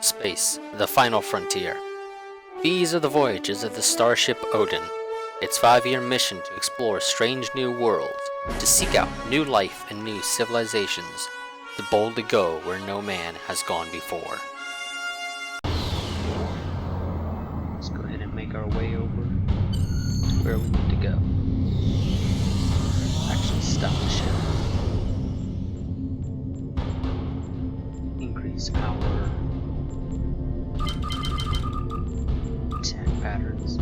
Space, the final frontier. These are the voyages of the starship Odin. Its 5-year mission to explore strange new worlds, to seek out new life and new civilizations, to boldly go where no man has gone before. Let's go ahead and make our way over to where we need to go. Actually, stop the ship. Increase our attack patterns.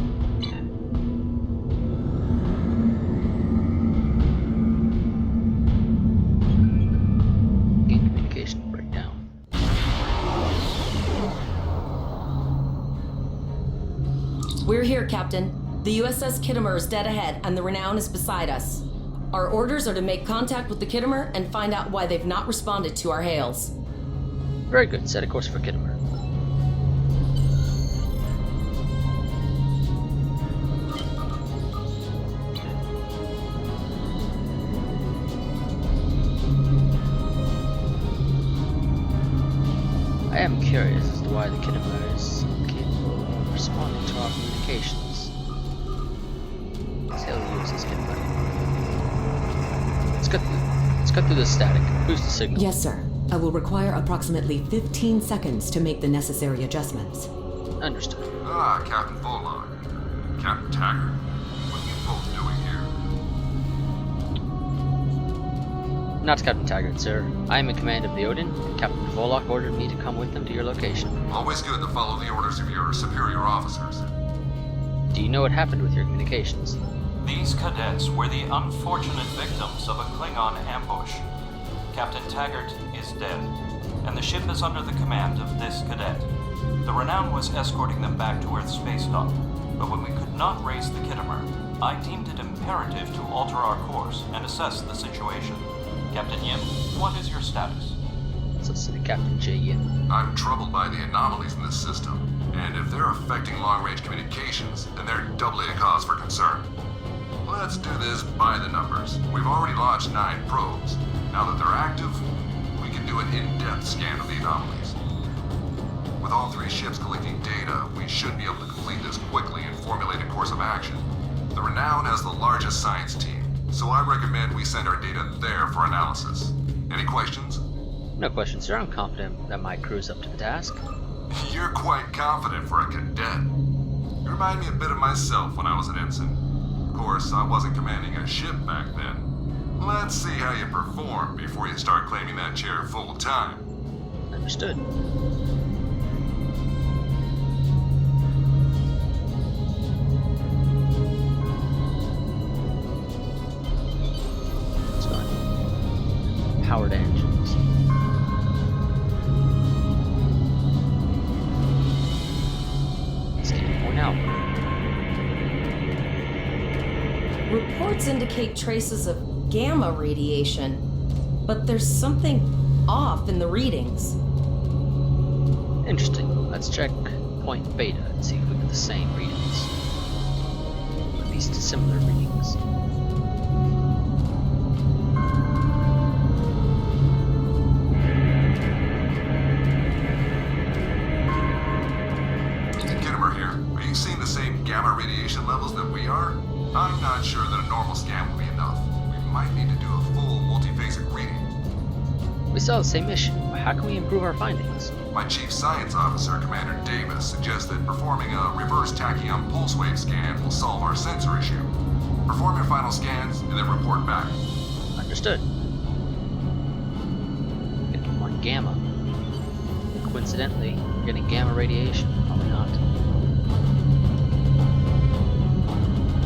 Gain communication breakdown. We're here, Captain. The USS Kittimer is dead ahead, and the Renown is beside us. Our orders are to make contact with the Kittimer and find out why they've not responded to our hails. Very good. Set a course for Kittimer. I am curious as to why the Kittimer is capable of responding to our communications. Sail the USS Kittimer. Let's cut through the static. Boost the signal. Yes, sir. I will require approximately 15 seconds to make the necessary adjustments. Understood. Captain Volog. Captain Taggart. What are you both doing here? Not Captain Taggart, sir. I am in command of the Odin. Captain Volok ordered me to come with them to your location. Always good to follow the orders of your superior officers. Do you know what happened with your communications? These cadets were the unfortunate victims of a Klingon ambush. Captain Taggart is dead, and the ship is under the command of this cadet. The Renown was escorting them back to Earth's space dock, but when we could not raise the Kittimer, I deemed it imperative to alter our course and assess the situation. Captain Yim, what is your status? Let's listen to Captain J. Yin. I'm troubled by the anomalies in this system, and if they're affecting long-range communications, then they're doubly a cause for concern. Let's do this by the numbers. We've already launched 9 probes. Now that they're active, we can do an in-depth scan of the anomalies. With all 3 ships collecting data, we should be able to complete this quickly and formulate a course of action. The Renown has the largest science team, so I recommend we send our data there for analysis. Any questions? No questions, sir. I'm confident that my crew's up to the task. You're quite confident for a cadet. You remind me a bit of myself when I was an ensign. Of course, I wasn't commanding a ship back then. Let's see how you perform before you start claiming that chair full time. Understood. Let's go ahead. Powered engines. Let's get a point out. Reports indicate traces of gamma radiation, but there's something off in the readings. Interesting. Let's check point beta and see if we get the same readings. At least similar readings. Kittimer here. Are you seeing the same gamma radiation levels that we are? I'm not sure that a normal scan will be enough. We might need to do a full multiphasic reading. We saw the same issue. How can we improve our findings? My chief science officer, Commander Davis, suggests that performing a reverse tachyon pulse wave scan will solve our sensor issue. Perform your final scans and then report back. Understood. Getting one gamma. Coincidentally, we're getting gamma radiation. Probably not.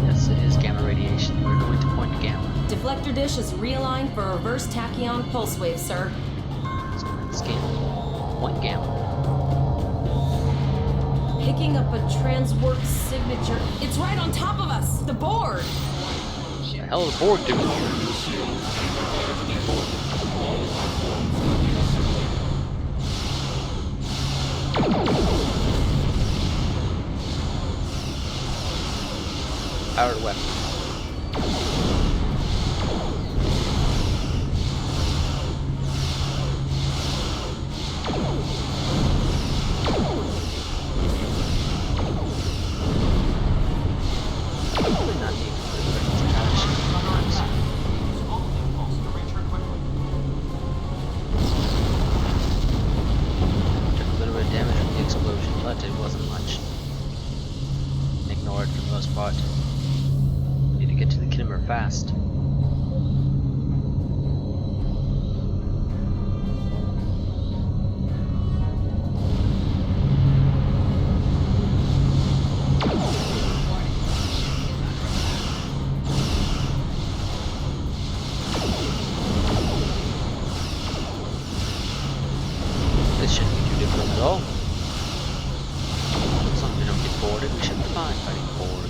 Yes, it is gamma radiation. We're going to point to gamma. Deflector dish is realigned for reverse tachyon pulse wave, sir. Let's go ahead and scan. Point gamma. Picking up a transwarp signature. It's right on top of us! The board! What the hell is the board doing here? Powered weapon. fast. This shouldn't be too difficult at all. As long as we don't get boarded, we should be fine fighting Borg.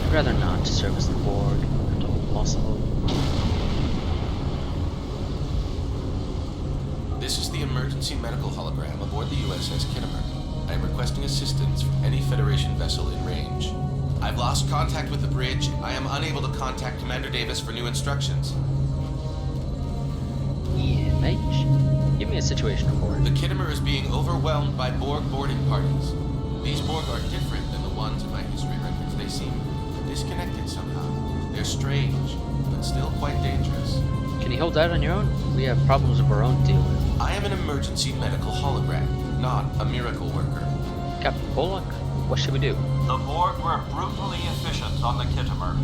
I'd rather not to service the Borg at all possible. This is the emergency medical hologram aboard the USS Kittimer. I am requesting assistance from any Federation vessel in range. I've lost contact with the bridge. I am unable to contact Commander Davis for new instructions. Yeah, mate. Give me a situation report. The Kittimer is being overwhelmed by Borg boarding parties. These Borg are different than the ones in my history records. They seem disconnected somehow. They're strange, but still quite dangerous. Can you hold out on your own? We have problems of our own to deal with. I am an emergency medical hologram, not a miracle worker. Captain Pollock, what should we do? The Borg were brutally efficient on the Kittimer.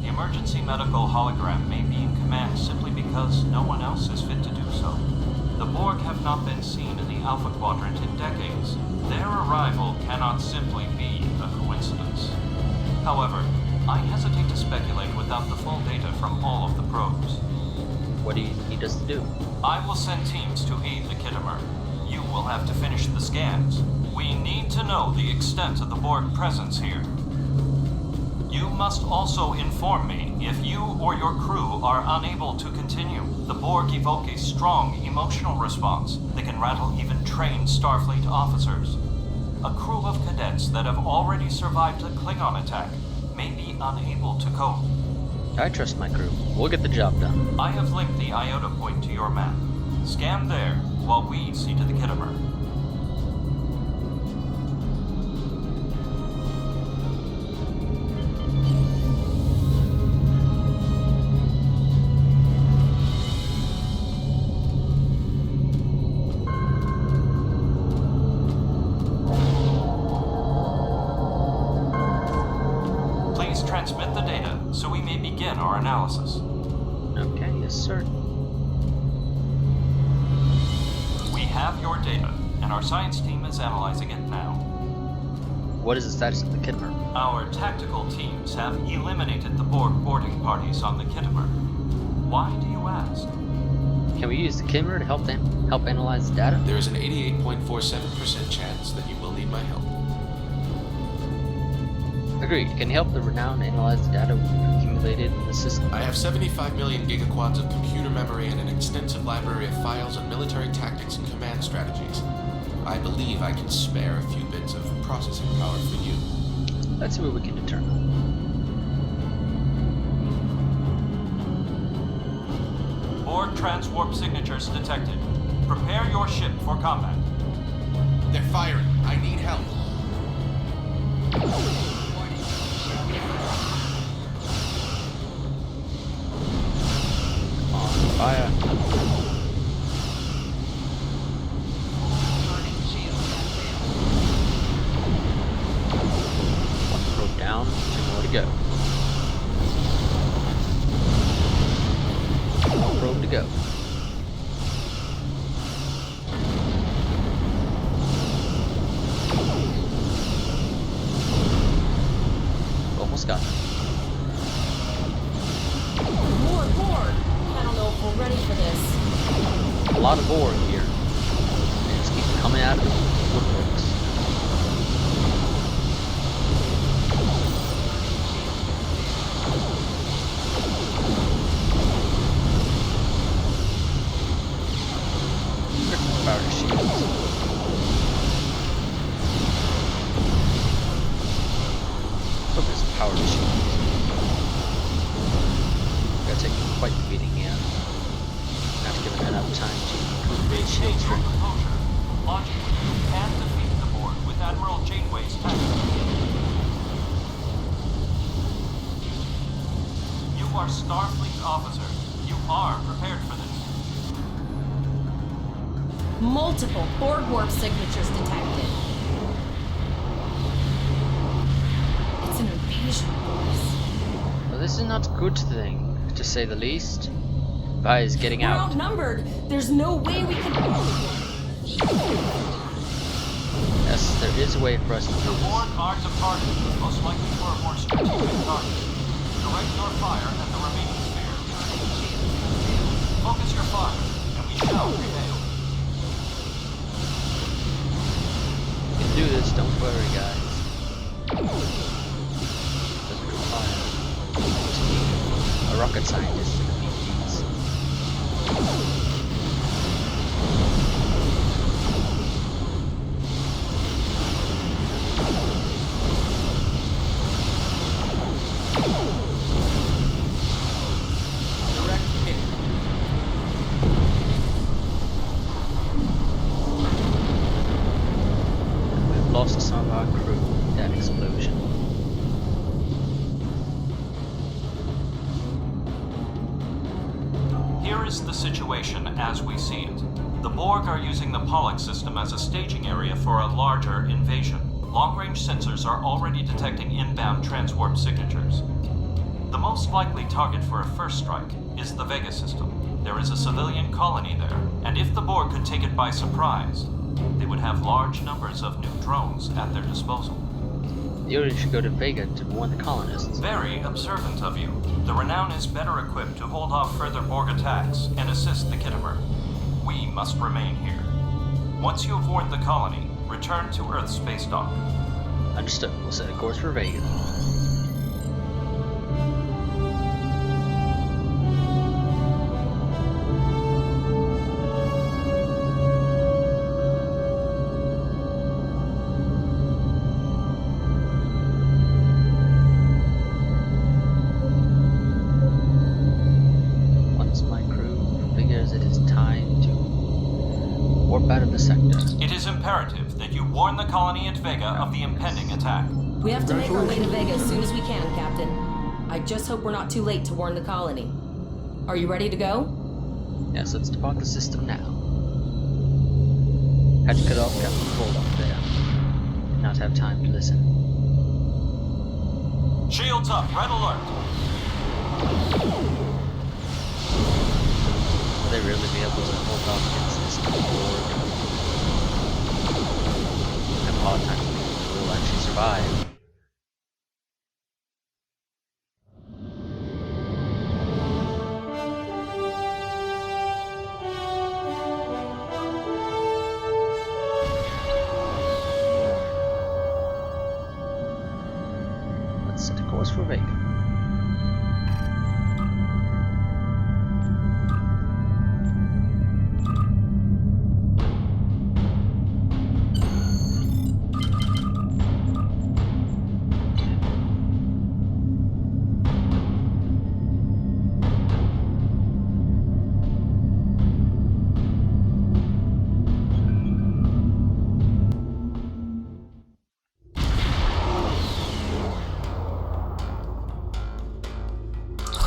The emergency medical hologram may be in command simply because no one else is fit to do so. The Borg have not been seen in the Alpha Quadrant in decades. Their arrival cannot simply be a coincidence. However, I hesitate to speculate without the full data from all of the probes. What do you need us to do? I will send teams to aid the Kittimer. You will have to finish the scans. We need to know the extent of the Borg presence here. You must also inform me if you or your crew are unable to continue. The Borg evoke a strong emotional response that can rattle even trained Starfleet officers. A crew of cadets that have already survived a Klingon attack may be unable to cope. I trust my crew. We'll get the job done. I have linked the Iota point to your map. Scan there while we see to the Kittimer. Please transmit the data so we may begin our analysis. Okay, yes, sir. We have your data, and our science team is analyzing it now. What is the status of the Kittimer? Our tactical teams have eliminated the Borg boarding parties on the Kittimer. Why do you ask? Can we use the Kittimer to help analyze the data? There is an 88.47% chance that you will need my help. Agreed. Can you help the Renown analyze the data we've accumulated in the system? I have 75 million gigaquads of computer memory and an extensive library of files on military tactics and command strategies. I believe I can spare a few bits of processing power for you. Let's see what we can determine. Borg transwarp signatures detected. Prepare your ship for combat. They're firing. I need help. On fire. One probe down, 2 more to go. One probe to go. Almost got it. More Borg! I don't know if we're ready for this. A lot of Borg here. They just keep coming out of the woodworks. Powder shields. Look at this power shield. Gotta take quite the beating here. Not giving enough time to create shield Your strength. composure. Logically, you can defeat the Borg with Admiral Janeway's tactics. You are Starfleet officers. You are prepared for this. Multiple Borg warp signatures detected. It's an invasion, boys. Well, this is not a good thing, to say the least. Vi is getting We're out. outnumbered. There's no way we can. Yes, there is a way for us to do The this. Borg are departing, most likely for a more strategic target. Direct your fire at the remaining sphere. Focus your fire, and we shall prevail. We can do this, don't worry, guys. Doesn't require a rocket scientist to defeat these. Direct hit. We've lost some of our crew in that explosion. Here is the situation as we see it. The Borg are using the Pollux system as a staging area for a larger invasion. Long-range sensors are already detecting inbound transwarp signatures. The most likely target for a first strike is the Vega system. There is a civilian colony there, and if the Borg could take it by surprise, they would have large numbers of new drones at their disposal. The Odin should go to Vega to warn the colonists. Very observant of you. The Renown is better equipped to hold off further Borg attacks and assist the Kittimer. We must remain here. Once you have warned the colony, return to Earth's space dock. Understood. We'll set a course for Vega. Once my crew figures it is time to warp out of the sector. It is imperative that you warn the colony at Vega of the impending attack. We have to make our way to Vega as soon as we can, Captain. I just hope we're not too late to warn the colony. Are you ready to go? Yes, let's depart the system now. Had to cut off Captain Cold off there. Did not have time to listen. Shields up, red alert. Will they really be able to hold off against this Borg? I have a hard time believing they will actually survive. Let's set a course for Vega.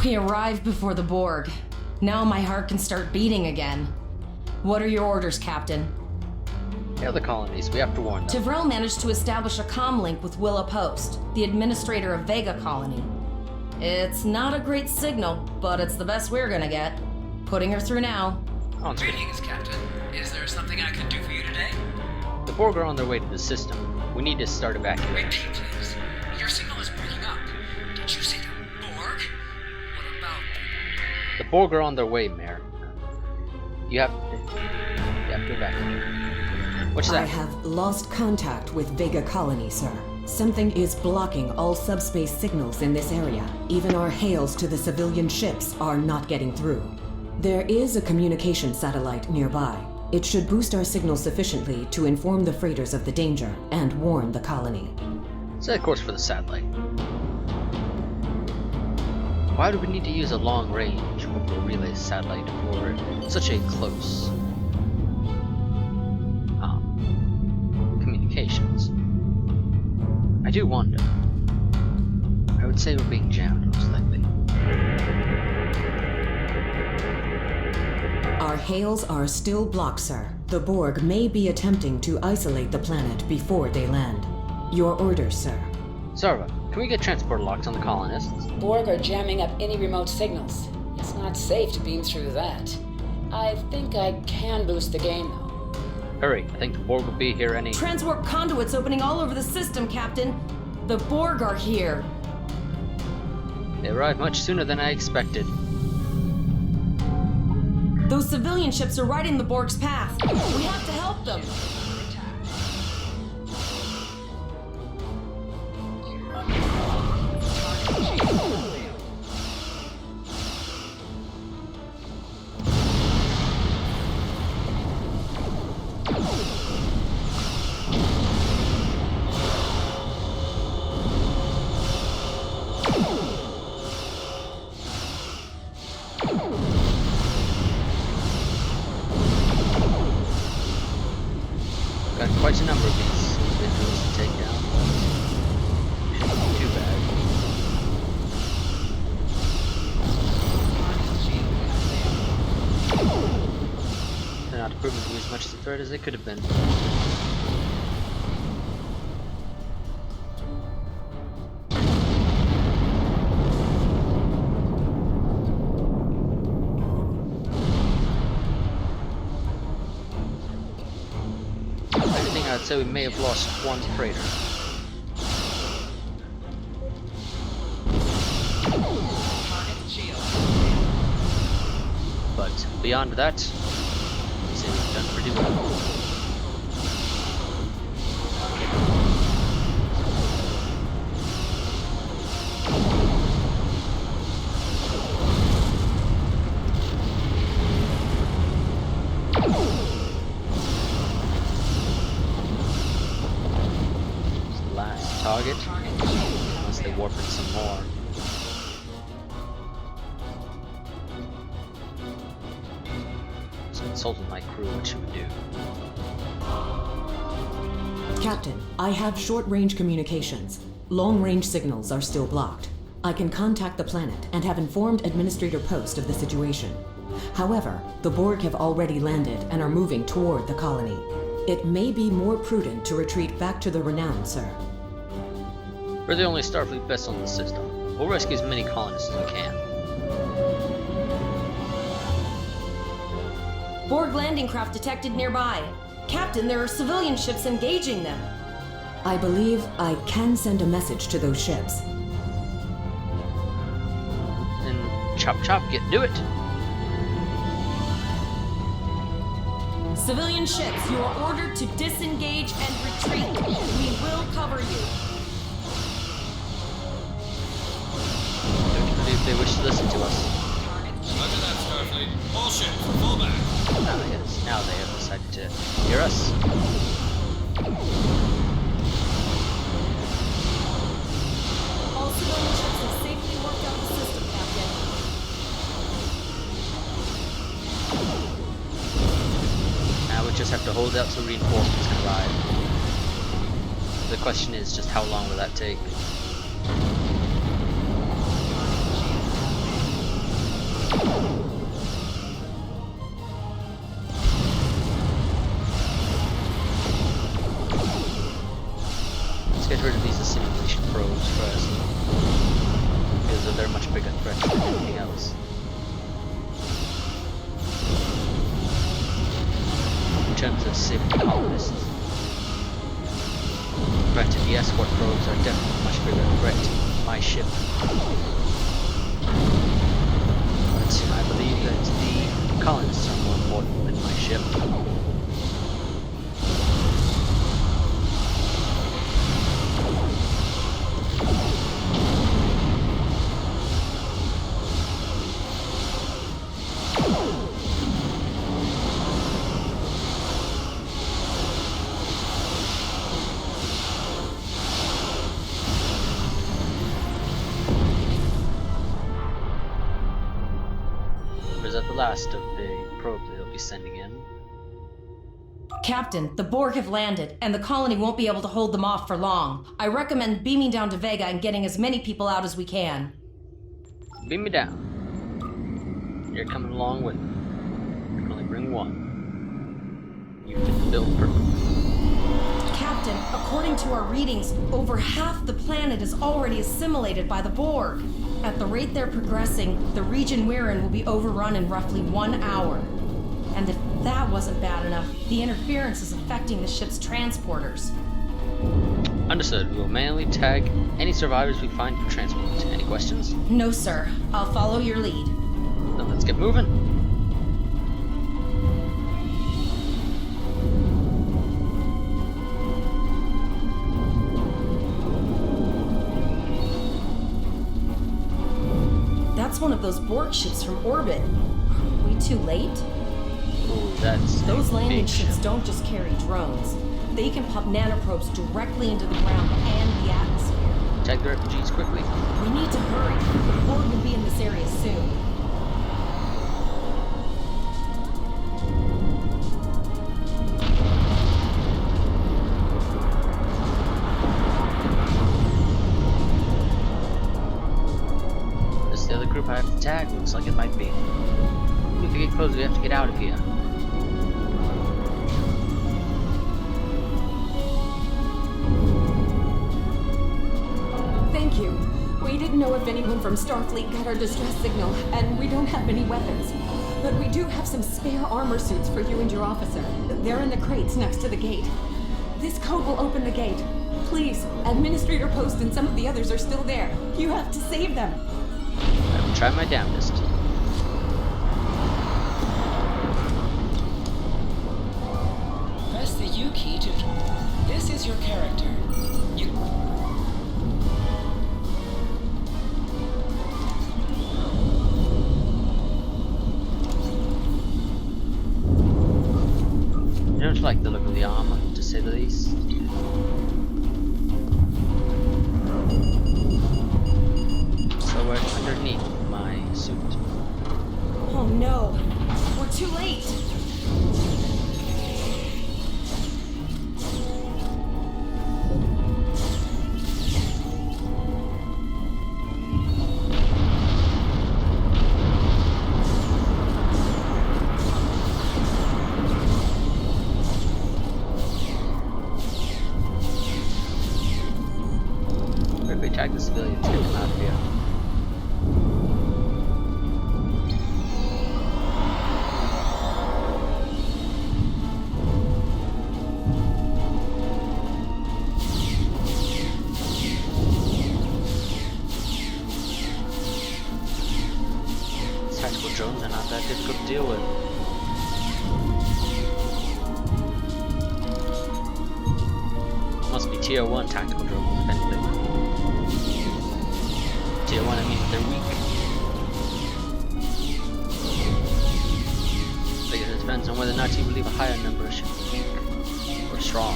We arrived before the Borg. Now my heart can start beating again. What are your orders, Captain? The other colonies, we have to warn them. Tivrel managed to establish a comm link with Willa Post, the administrator of Vega Colony. It's not a great signal, but it's the best we're gonna get. Putting her through now. Oh, it's good. Greetings, Captain. Is there something I can do for you today? The Borg are on their way to the system. We need to start evacuating. Repeat, please. Your signal is breaking up. Did you say the Borg? What about them? The Borg are on their way, Mayor. You have to evacuate. What's I that? have lost contact with Vega Colony, sir. Something is blocking all subspace signals in this area. Even our hails to the civilian ships are not getting through. There is a communication satellite nearby. It should boost our signal sufficiently to inform the freighters of the danger and warn the colony. Set a course for the satellite. Why do we need to use a long-range orbital relay satellite for such a close communications? I do wonder. I would say we're being jammed, most likely. Our hails are still blocked, sir. The Borg may be attempting to isolate the planet before they land. Your orders, sir. Zarva, can we get transport locks on the colonists? Borg are jamming up any remote signals. It's not safe to beam through that. I think I can boost the gain, though. Hurry, I think the Borg will be here any... Transwarp conduits opening all over the system, Captain. The Borg are here. They arrived much sooner than I expected. Those civilian ships are right in the Borg's path. We have to help them. Got quite a number of these individuals to take down. Shouldn't be too bad. They're not proving to be as much of a threat as they could have been. I'd say we may have lost one freighter. But beyond that, I'd say we've done pretty well. Target, unless they warp in some more. Just consulting my crew what should we do. Captain, I have short-range communications. Long-range signals are still blocked. I can contact the planet and have informed Administrator Post of the situation. However, the Borg have already landed and are moving toward the colony. It may be more prudent to retreat back to the Renown, sir. We're the only Starfleet vessel in the system. We'll rescue as many colonists as we can. Borg landing craft detected nearby. Captain, there are civilian ships engaging them. I believe I can send a message to those ships. Then chop chop, get to it. Civilian ships, you are ordered to disengage and retreat. We will cover you. Don't believe they wish to listen to us. Roger that, Starfleet. All ships, fall back. Now they have decided to hear us. All civilian ships have safely worked out the system, Captain. Now we just have to hold out till reinforcements can arrive. The question is just how long will that take? Let's get rid of these assimilation probes first, because they're a much bigger threat than anything else. In terms of saving colonists, granted the escort probes are definitely a much bigger threat to my ship. But I believe that the colonists are more important than my ship. Is that the last of the probe they'll be sending in? Captain, the Borg have landed, and the colony won't be able to hold them off for long. I recommend beaming down to Vega and getting as many people out as we can. Beam me down. You're coming along with me. I can only bring one. You fit the bill perfectly. Captain, according to our readings, over half the planet is already assimilated by the Borg. At the rate they're progressing, the region we're in will be overrun in roughly 1 hour. And if that wasn't bad enough, the interference is affecting the ship's transporters. Understood. We will manually tag any survivors we find for transport. Any questions? No, sir. I'll follow your lead. Then let's get moving. That's one of those Borg ships from orbit. Are we too late? Ooh, that's Those a landing big ships ship. don't just carry drones. They can pump nanoprobes directly into the ground and the atmosphere. Tag the refugees quickly. We need to hurry. The Borg will be in this area soon. This is the other group I have to tag. Looks like it might be. If we get close, we have to get out of here. Thank you. We didn't know if anyone from Starfleet got our distress signal, and we don't have many weapons. But we do have some spare armor suits for you and your officer. They're in the crates next to the gate. This code will open the gate. Please, Administrator Post and some of the others are still there. You have to save them. I will try my damnedest. Press the U key to... This is your character. You... I don't like the look of the armor, to say the least. So we're underneath my suit. Oh no! We're too late! Quickly tag the civilians, get them out of here. Tactical drones are not that difficult to deal with. Must be tier 1 tactical drones, if anything. Tier 1, I mean, they're weak. I guess it depends on whether or not you believe a higher number should be weak or strong.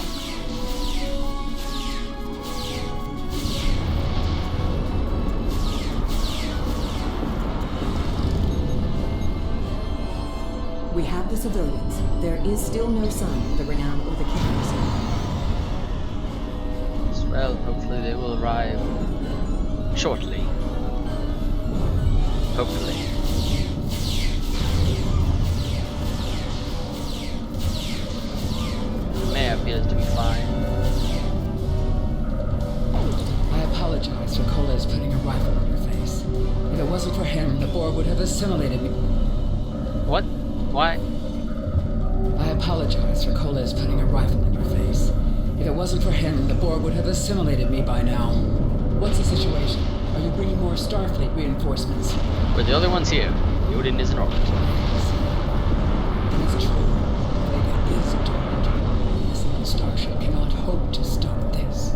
We have the civilians. There is still no sign of the Renown or the Killers. Well, hopefully they will arrive shortly. Hopefully. The mayor appears to be fine. I apologize for Coles putting a rifle in your face. If it wasn't for him, the Borg would have assimilated me. What? Why? I apologize for Coles putting a rifle in your face. If it wasn't for him, the Borg would have assimilated me by now. What's the situation? Are you bringing more Starfleet reinforcements? We're the only ones here. Odin is in orbit. It's true. Vega is doomed. A single starship cannot hope to stop this.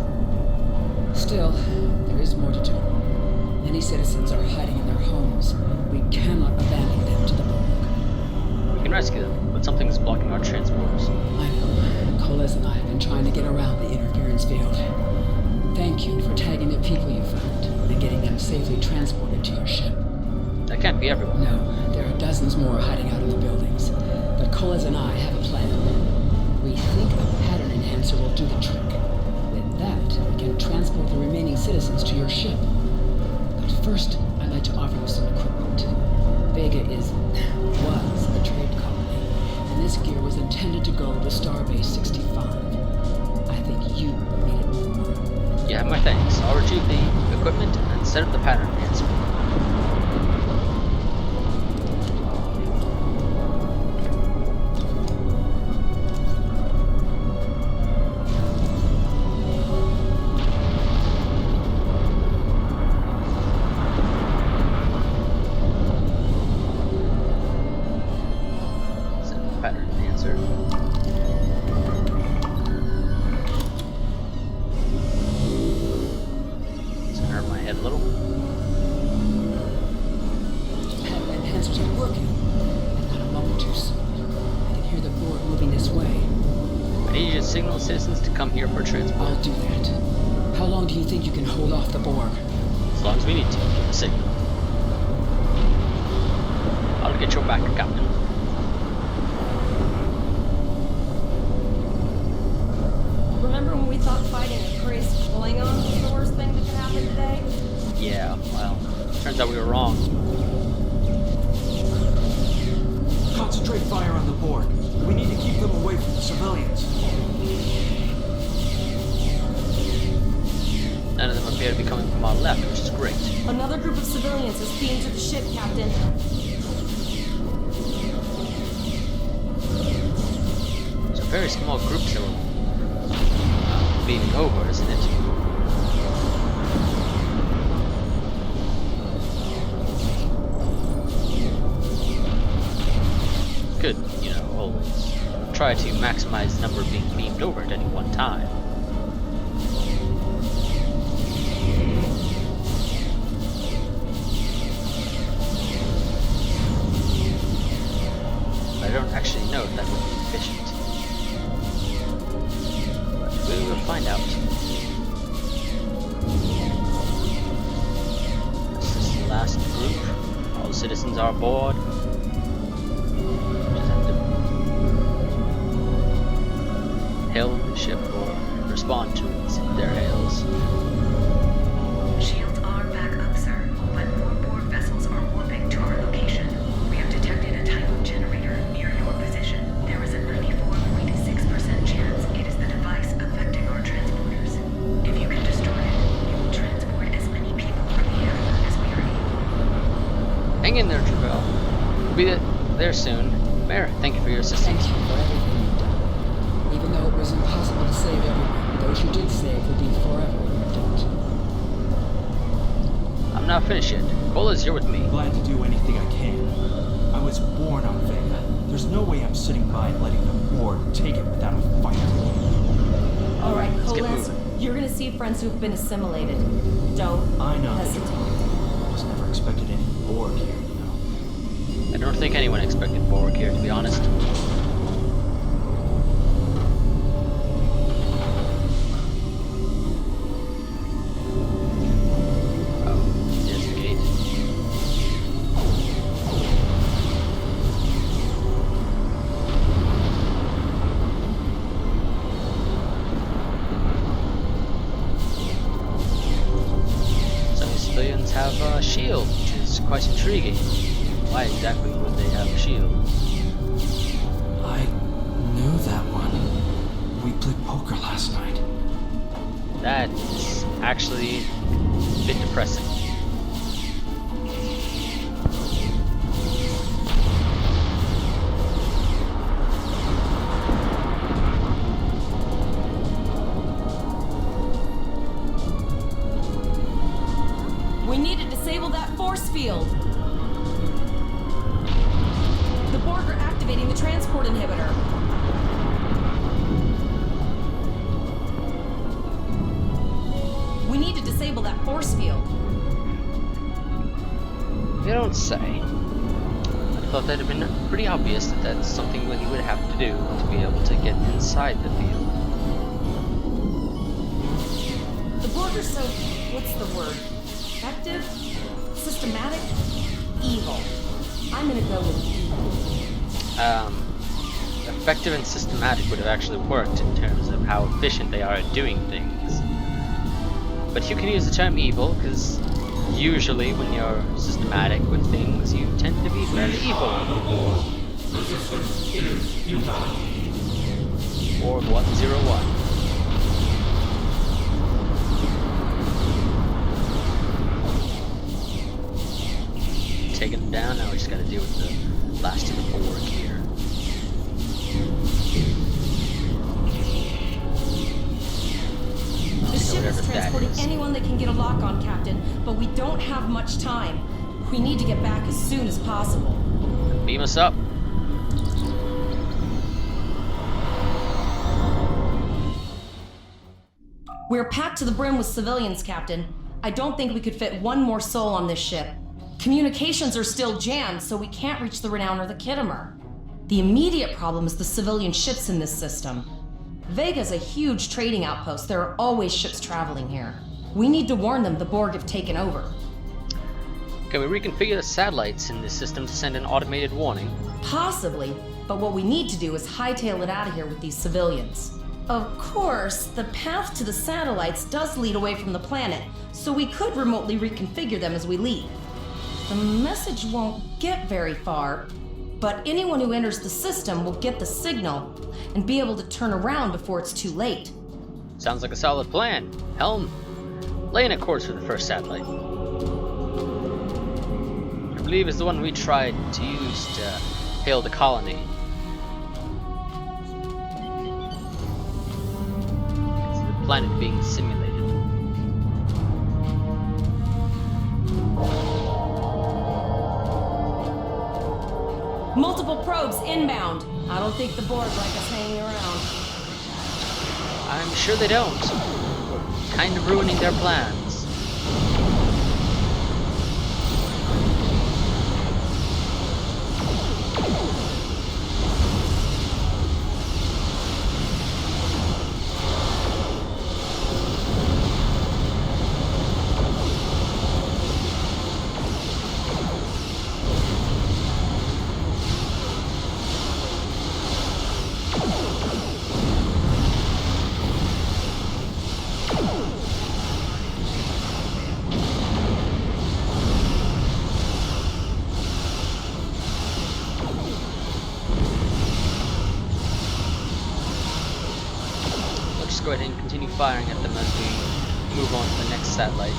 Still, there is more to do. Many citizens are hiding in their homes. We cannot abandon them to the Borg. We can rescue them, but something's blocking our transporters. I know. Coles and I have been trying to get around the interference field. Thank you for tagging the people you found and getting them safely transported to your ship. That can't be everyone. No, there are dozens more hiding out in the buildings. But Coles and I have a plan. We think a pattern enhancer will do the trick. With that, we can transport the remaining citizens to your ship. But first, I'd like to offer you some equipment. Vega was a trade colony, and This gear was intended to go to Starbase 65. I think you made it more. You have my thanks. I'll retrieve the equipment and set up the pattern enhancer. Signal citizens to come here for transport. I'll do that. How long do you think you can hold off the Borg? As long as we need to. Give a signal. I'll get your back, Captain. Remember when we thought fighting a crazed Klingon was the worst thing that could happen today? Yeah, well, turns out we were wrong. Concentrate fire on the Borg. We need to keep them away from the civilians. None of them appear to be coming from our left, which is great. Another group of civilians is being to the ship, Captain. It's a very small group that we're beaming over, isn't it? Good, you know, always try to maximize the number being beamed over at any one time. I don't actually know if that would be efficient. But we will find out. This is the last group. All citizens are aboard. Just have to hail the ship or respond to their hails. Shields are back up, sir, but more Borg vessels are warping to our location. We have detected a tidal generator near your position. There is a 94.6% chance it is the device affecting our transporters. If you can destroy it, you will transport as many people from the area as we are able. Hang in there, Travell. We'll be there soon. Mayor, thank you for your assistance. Thank you for everything you've done. Even though it was impossible to save everyone, those you did save will be forever in your debt. I'm not finished yet. Cola's here with me. Glad to do anything I can. I was born on Vega. There's no way I'm sitting by and letting the Borg take it without a fight. Alright, let's get Colas, moving. you're gonna see friends who've been assimilated. Don't I know. hesitate. I was never expected any Borg here, you know. I don't think anyone expected Borg here, to be honest. Oh, there's the gate. Some civilians have a shield, which is quite intriguing. Why exactly would they have a shield? I knew that one. We played poker last night. That's actually a bit depressing. We need to disable that force field. The Borg are activating the transport inhibitor. We need to disable that force field. You don't say. I thought that'd have been pretty obvious that that's something that you would have to do to be able to get inside the field. The Borg are so, what's the word? Effective? Systematic? Evil. I'm gonna go with evil. Effective and systematic would have actually worked in terms of how efficient they are at doing things. But you can use the term evil, because usually when you're systematic with things, you tend to be fairly evil. Borg 101. Taking them down, now we just gotta deal with the last of the Borg here. The ship is transporting anyone that can get a lock on, Captain, but we don't have much time. We need to get back as soon as possible. Beam us up. We're packed to the brim with civilians, Captain. I don't think we could fit one more soul on this ship. Communications are still jammed, so we can't reach the Renown or the Kittimer. The immediate problem is the civilian ships in this system. Vega's a huge trading outpost. There are always ships traveling here. We need to warn them the Borg have taken over. Can we reconfigure the satellites in this system to send an automated warning? Possibly, but what we need to do is hightail it out of here with these civilians. Of course, the path to the satellites does lead away from the planet, so we could remotely reconfigure them as we leave. The message won't get very far, but anyone who enters the system will get the signal and be able to turn around before it's too late. Sounds like a solid plan. Helm, lay in a course for the first satellite. I believe it's the one we tried to use to hail the colony. It's the planet being simulated. Multiple probes inbound. I don't think the Borg like us hanging around. I'm sure they don't. We're kind of ruining their plans. Go ahead and continue firing at them as we move on to the next satellite.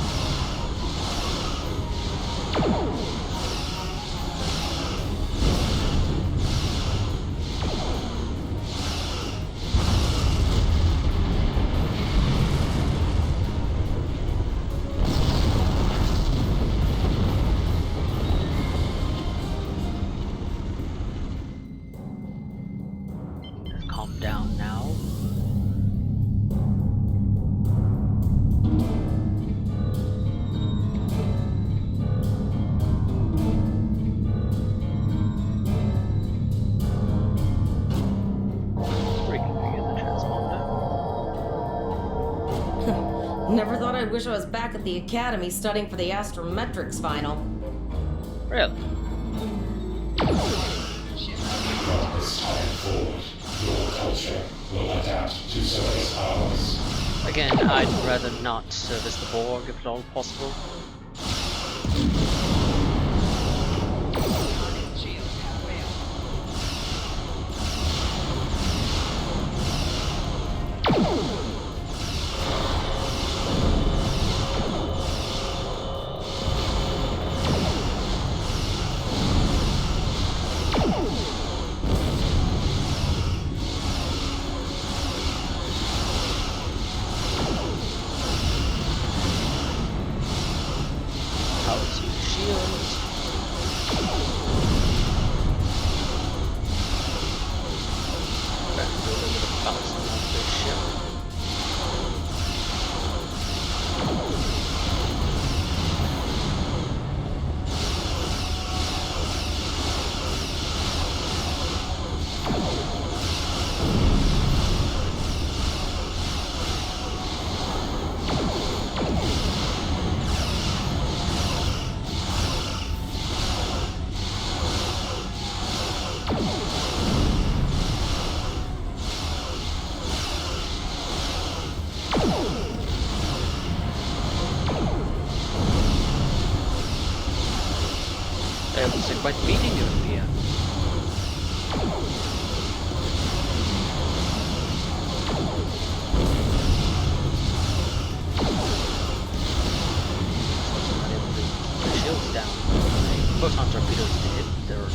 Just calm down now. Never thought I'd wish I was back at the academy studying for the astrometrics final. Really? From this time forward, your culture will adapt to service ours. Again, I'd rather not service the Borg if at all possible. It looks like quite meeting you in here. down photon torpedoes to hit their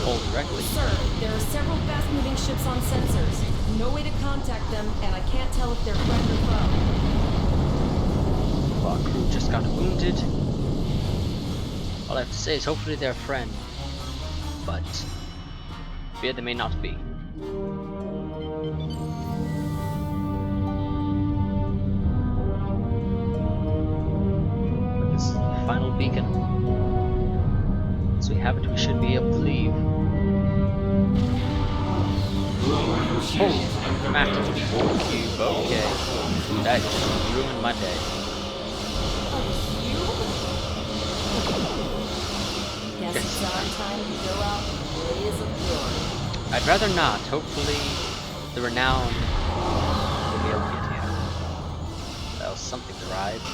hull directly. Sir, there are several fast-moving ships on sensors. No way to contact them, and I can't tell if they're friend or foe. Our crew just got wounded. All I have to say is hopefully they're a friend, but fear they may not be. But this is the final beacon. So we have it, we should be able to leave. Oh, massive war cube, okay. That just ruined my day. Guess it's our time to go out and blaze of glory. I'd rather not. Hopefully, the renowned will be able to get here. Well, something's arrived.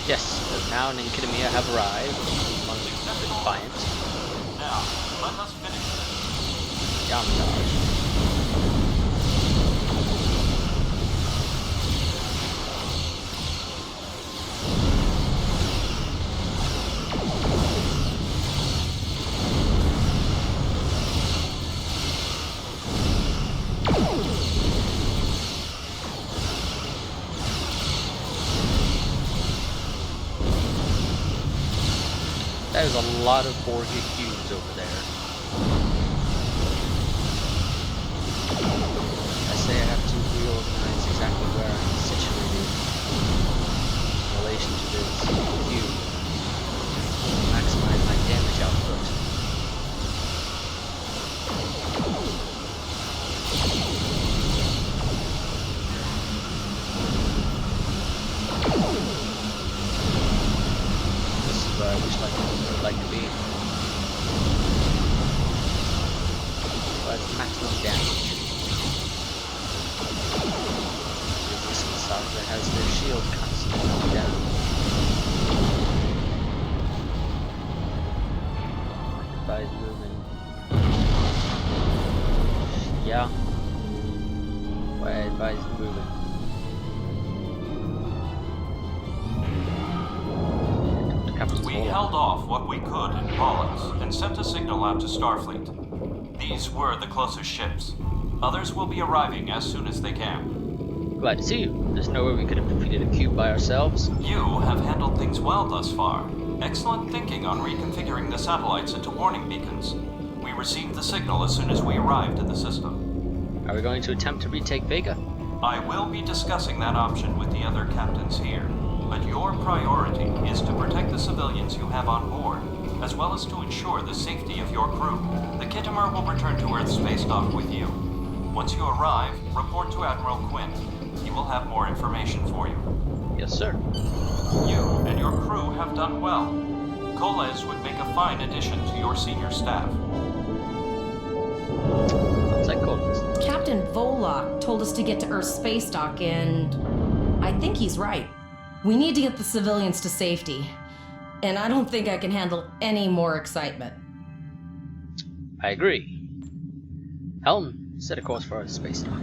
Yes, the renowned and Kidamia have arrived. Among the Defiant. Now, let us finish this. Yamdar. There's a lot of Borg cubes over there. I say I have to reorganize exactly where I'm situated in relation to this cube. Maximize my damage output. This is where I wish I would like to be. But maximum damage. This Missile that has their shield constantly down. By moving. Yeah. I advise moving. We held off what we could in Pollux and sent a signal out to Starfleet. These were the closest ships. Others will be arriving as soon as they can. Glad to see you. There's no way we could have defeated a cube by ourselves. You have handled things well thus far. Excellent thinking on reconfiguring the satellites into warning beacons. We received the signal as soon as we arrived in the system. Are we going to attempt to retake Vega? I will be discussing that option with the other captains here. But your priority is to protect the civilians you have on board, as well as to ensure the safety of your crew. The Kittimer will return to Earth space dock with you. Once you arrive, report to Admiral Quinn. He will have more information for you. Yes, sir. You and your crew have done well. Koles would make a fine addition to your senior staff. I'll take Koles. Captain Volok told us to get to Earth's space dock, and I think he's right. We need to get the civilians to safety, and I don't think I can handle any more excitement. I agree. Helm, set a course for our space dock.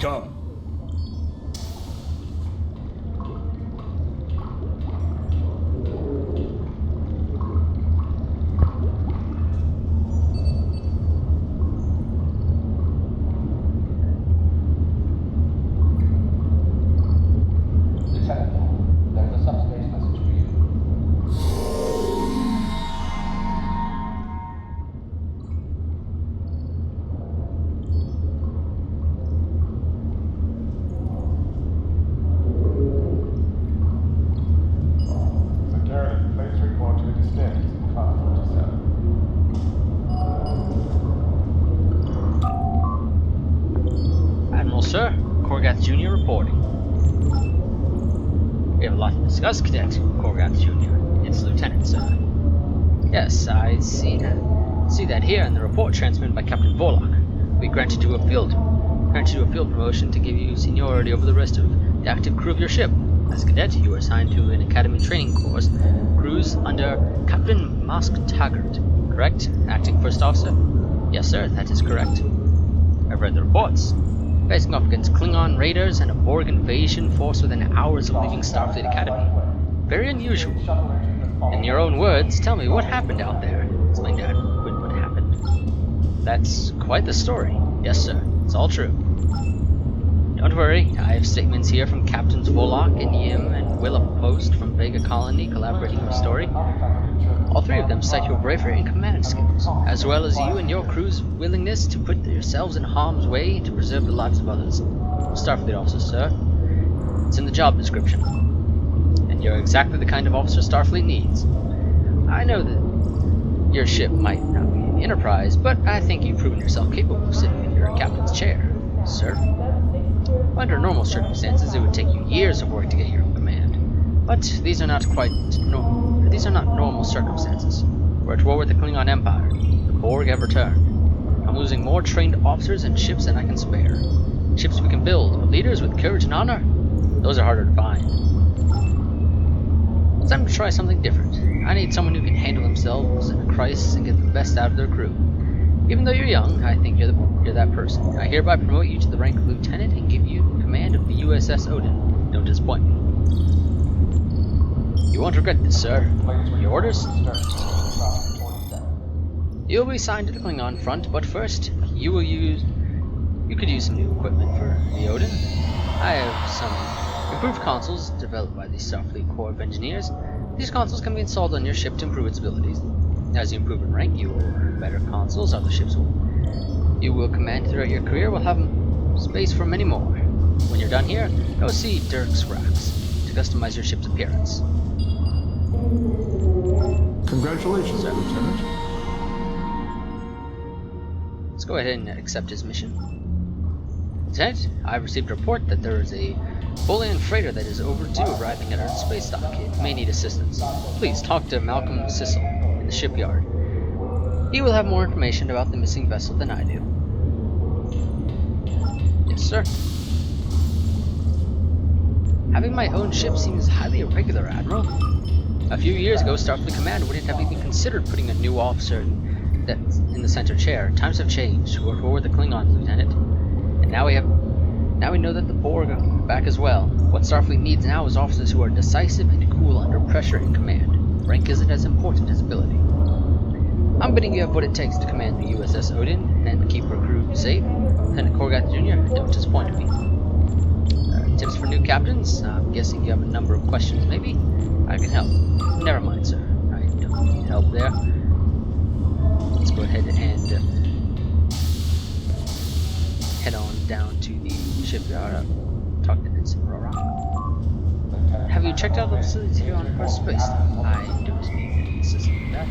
Come. Sir, Korgath Jr. reporting. We have a lot to discuss, Cadet Korgath Jr. It's Lieutenant, sir. Yes, I see that here in the report transmitted by Captain Volok. We granted you a field grant you a field promotion to give you seniority over the rest of the active crew of your ship. As a cadet, you are assigned to an academy training course cruise under Captain Mask Taggart, correct? Acting first officer? Yes, sir, that is correct. I've read the reports. Facing off against Klingon raiders and a Borg invasion force within hours of leaving Starfleet Academy. Very unusual. In your own words, tell me what happened out there. Explain to Quinn what happened. That's quite the story. Yes, sir. It's all true. Don't worry, I have statements here from Captains Volok and Yim and Willa Post from Vega Colony corroborating your story. All three of them cite your bravery and command skills, as well as you and your crew's willingness to put yourselves in harm's way to preserve the lives of others. Starfleet officer, sir. It's in the job description. And you're exactly the kind of officer Starfleet needs. I know that your ship might not be an Enterprise, but I think you've proven yourself capable of sitting in your captain's chair, sir. Under normal circumstances, it would take you years of work to get your command. But these are not normal circumstances. We're at war with the Klingon Empire. The Borg have returned. I'm losing more trained officers and ships than I can spare. Ships we can build, but leaders with courage and honor? Those are harder to find. It's time to try something different. I need someone who can handle themselves in a crisis and get the best out of their crew. Even though you're young, I think you're that person. I hereby promote you to the rank of lieutenant and give you command of the USS Odin. Don't disappoint me. You won't regret this, sir. Your orders? You'll be assigned to the Klingon front, but first, you could use some new equipment for the Odin. I have some improved consoles developed by the Starfleet Corps of Engineers. These consoles can be installed on your ship to improve its abilities. As you improve in rank, you will earn better consoles. Other ships you will command throughout your career will have space for many more. When you're done here, go see Dirk's Racks to customize your ship's appearance. Congratulations, sir. Lieutenant. Let's go ahead and accept his mission. Lieutenant, I've received a report that there is a Bolian freighter that is overdue arriving at our space dock. It may need assistance. Please talk to Malcolm Sissel in the shipyard. He will have more information about the missing vessel than I do. Yes, sir. Having my own ship seems highly irregular, Admiral. A few years ago, Starfleet Command wouldn't have even considered putting a new officer in the center chair. Times have changed. We're at war with the Klingons, Lieutenant. And now we know that the Borg are back as well. What Starfleet needs now is officers who are decisive and cool under pressure in command. Rank isn't as important as ability. I'm betting you have what it takes to command the USS Odin and keep our crew safe. Lieutenant Korgath Jr., don't disappoint me. Tips for new captains? I'm guessing you have a number of questions, maybe? I can help. Never mind, sir. I don't need help there. Let's go ahead and head on down to the shipyard. Talk to Ensign Rorak. Have you checked out the facilities here on Earth Space? I don't speak consistent with that.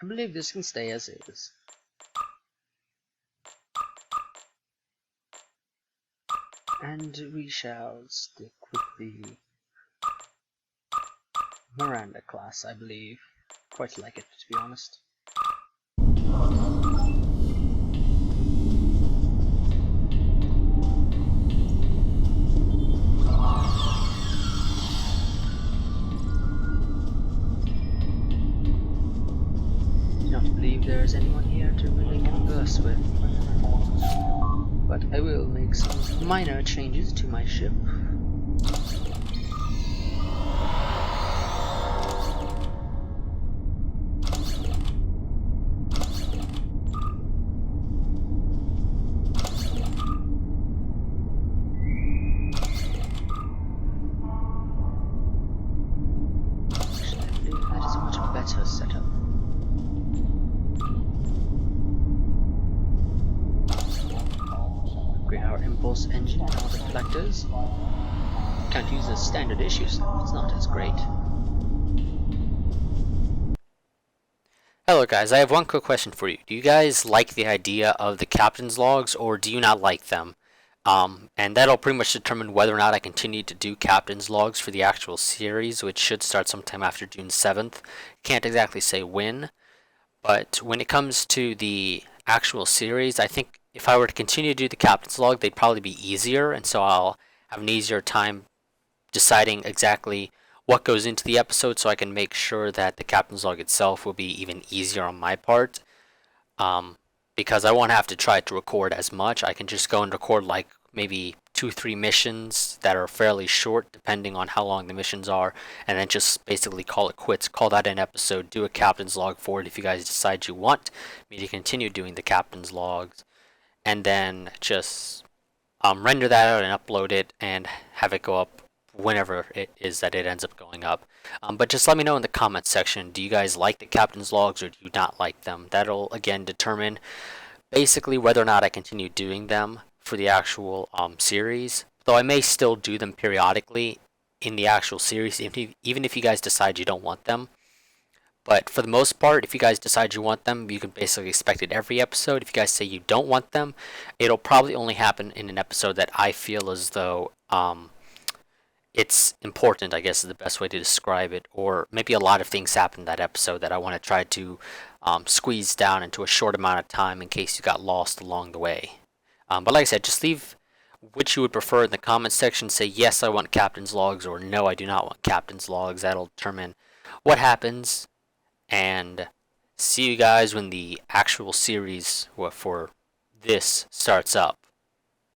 I believe this can stay as is. And we shall stick with the Miranda class, I believe. Quite like it, to be honest. There's anyone here to really converse with, but I will make some minor changes to my ship. Actually, I believe that is a much better setup. characters. Can't use the standard issue stuff, it's not as great. Hello guys, I have one quick question for you. Do you guys like the idea of the captain's logs, or do you not like them? And that'll pretty much determine whether or not I continue to do captain's logs for the actual series, which should start sometime after June 7th. Can't exactly say when, but when it comes to the actual series, I think if I were to continue to do the captain's log, they'd probably be easier, and so I'll have an easier time deciding exactly what goes into the episode, so I can make sure that the captain's log itself will be even easier on my part. Because I won't have to try to record as much. I can just go and record like maybe 2-3 missions that are fairly short depending on how long the missions are, and then just basically call it quits, call that an episode, do a captain's log for it if you guys decide you want me to continue doing the captain's logs, and then just render that out and upload it and have it go up whenever it is that it ends up going up. But just let me know in the comments section, do you guys like the captain's logs or do you not like them? That'll again determine basically whether or not I continue doing them for the actual series, though I may still do them periodically in the actual series, even if you guys decide you don't want them. But for the most part, if you guys decide you want them, you can basically expect it every episode. If you guys say you don't want them, it'll probably only happen in an episode that I feel as though it's important, I guess is the best way to describe it, or maybe a lot of things happen in that episode that I want to try to squeeze down into a short amount of time in case you got lost along the way. But like I said, just leave which you would prefer in the comments section. Say yes, I want captain's logs, or no, I do not want captain's logs. That'll determine what happens, and see you guys when the actual series for this starts up.